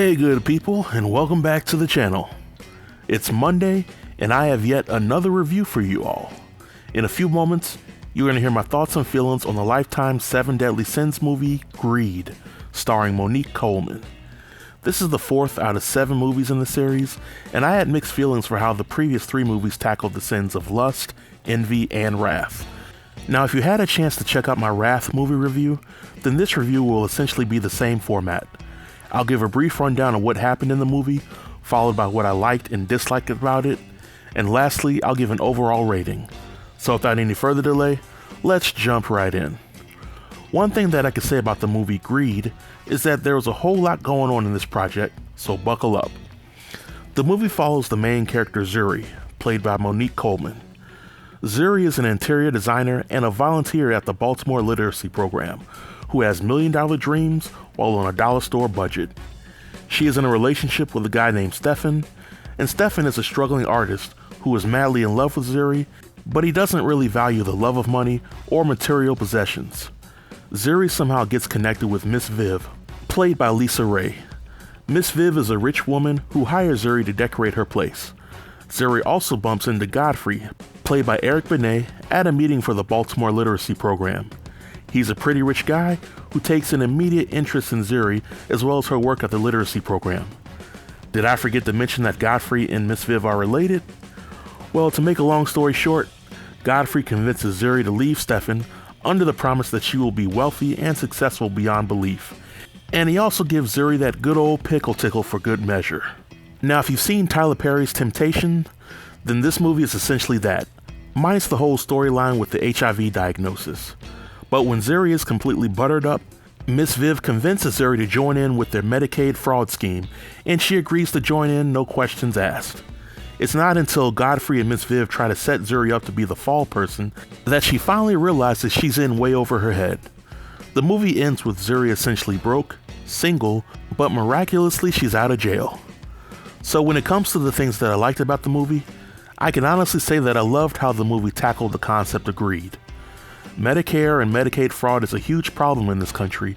Hey good people, and welcome back to the channel. It's Monday, and I have yet another review for you all. In a few moments, you're going to hear my thoughts and feelings on the Lifetime Seven Deadly Sins movie, Greed, starring Monique Coleman. This is the fourth out of 7 movies in the series, and I had mixed feelings for how the previous 3 movies tackled the sins of lust, envy, and wrath. Now, if you had a chance to check out my Wrath movie review, then this review will essentially be the same format. I'll give a brief rundown of what happened in the movie, followed by what I liked and disliked about it, and lastly, I'll give an overall rating. So without any further delay, let's jump right in. One thing that I can say about the movie Greed is that there was a whole lot going on in this project, so buckle up. The movie follows the main character Zuri, played by Monique Coleman. Zuri is an interior designer and a volunteer at the Baltimore Literacy Program, who has million-dollar dreams while on a dollar store budget. She is in a relationship with a guy named Stefan, and Stefan is a struggling artist who is madly in love with Zuri, but he doesn't really value the love of money or material possessions. Zuri somehow gets connected with Miss Viv, played by LisaRaye. Miss Viv is a rich woman who hires Zuri to decorate her place. Zuri also bumps into Godfrey, played by Eric Benet, at a meeting for the Baltimore Literacy Program. He's a pretty rich guy who takes an immediate interest in Zuri as well as her work at the literacy program. Did I forget to mention that Godfrey and Miss Viv are related? Well, to make a long story short, Godfrey convinces Zuri to leave Stefan under the promise that she will be wealthy and successful beyond belief. And he also gives Zuri that good old pickle tickle for good measure. Now, if you've seen Tyler Perry's Temptation, then this movie is essentially that, minus the whole storyline with the HIV diagnosis. But when Zuri is completely buttered up, Miss Viv convinces Zuri to join in with their Medicaid fraud scheme, and she agrees to join in, no questions asked. It's not until Godfrey and Miss Viv try to set Zuri up to be the fall person that she finally realizes she's in way over her head. The movie ends with Zuri essentially broke, single, but miraculously she's out of jail. So when it comes to the things that I liked about the movie, I can honestly say that I loved how the movie tackled the concept of greed. Medicare and Medicaid fraud is a huge problem in this country,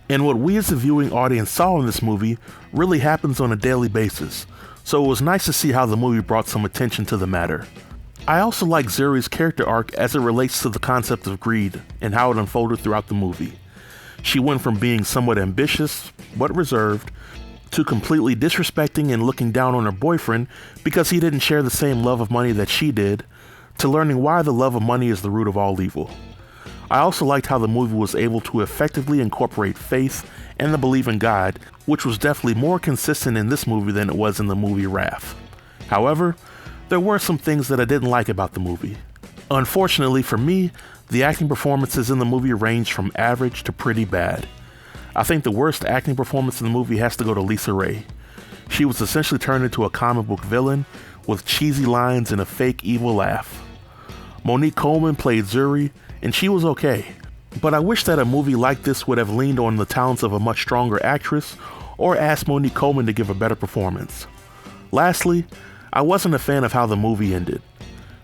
and what we as the viewing audience saw in this movie really happens on a daily basis, so it was nice to see how the movie brought some attention to the matter. I also like Zuri's character arc as it relates to the concept of greed and how it unfolded throughout the movie. She went from being somewhat ambitious, but reserved, to completely disrespecting and looking down on her boyfriend because he didn't share the same love of money that she did, to learning why the love of money is the root of all evil. I also liked how the movie was able to effectively incorporate faith and the belief in God, which was definitely more consistent in this movie than it was in the movie Wrath. However, there were some things that I didn't like about the movie. Unfortunately for me, the acting performances in the movie ranged from average to pretty bad. I think the worst acting performance in the movie has to go to LisaRaye. She was essentially turned into a comic book villain with cheesy lines and a fake evil laugh. Monique Coleman played Zuri, and she was okay, but I wish that a movie like this would have leaned on the talents of a much stronger actress or asked Monique Coleman to give a better performance. Lastly, I wasn't a fan of how the movie ended.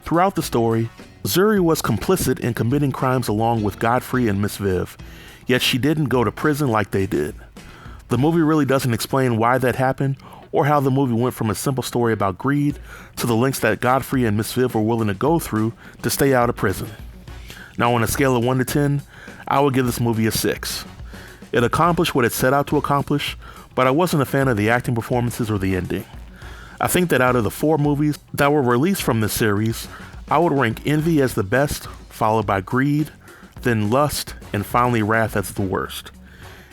Throughout the story, Zuri was complicit in committing crimes along with Godfrey and Miss Viv, yet she didn't go to prison like they did. The movie really doesn't explain why that happened or how the movie went from a simple story about greed to the lengths that Godfrey and Miss Viv were willing to go through to stay out of prison. Now, on a scale of 1 to 10, I would give this movie a 6. It accomplished what it set out to accomplish, but I wasn't a fan of the acting performances or the ending. I think that out of the 4 movies that were released from this series, I would rank Envy as the best, followed by Greed, then Lust, and finally Wrath as the worst.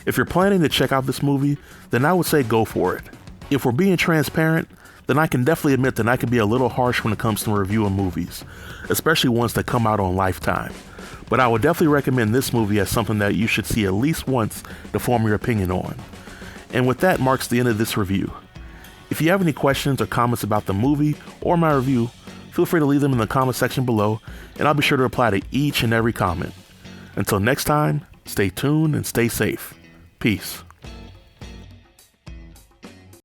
If you're planning to check out this movie, then I would say go for it. If we're being transparent, then I can definitely admit that I can be a little harsh when it comes to reviewing movies, especially ones that come out on Lifetime. But I would definitely recommend this movie as something that you should see at least once to form your opinion on. And with that marks the end of this review. If you have any questions or comments about the movie or my review, feel free to leave them in the comment section below, and I'll be sure to reply to each and every comment. Until next time, stay tuned and stay safe. Peace.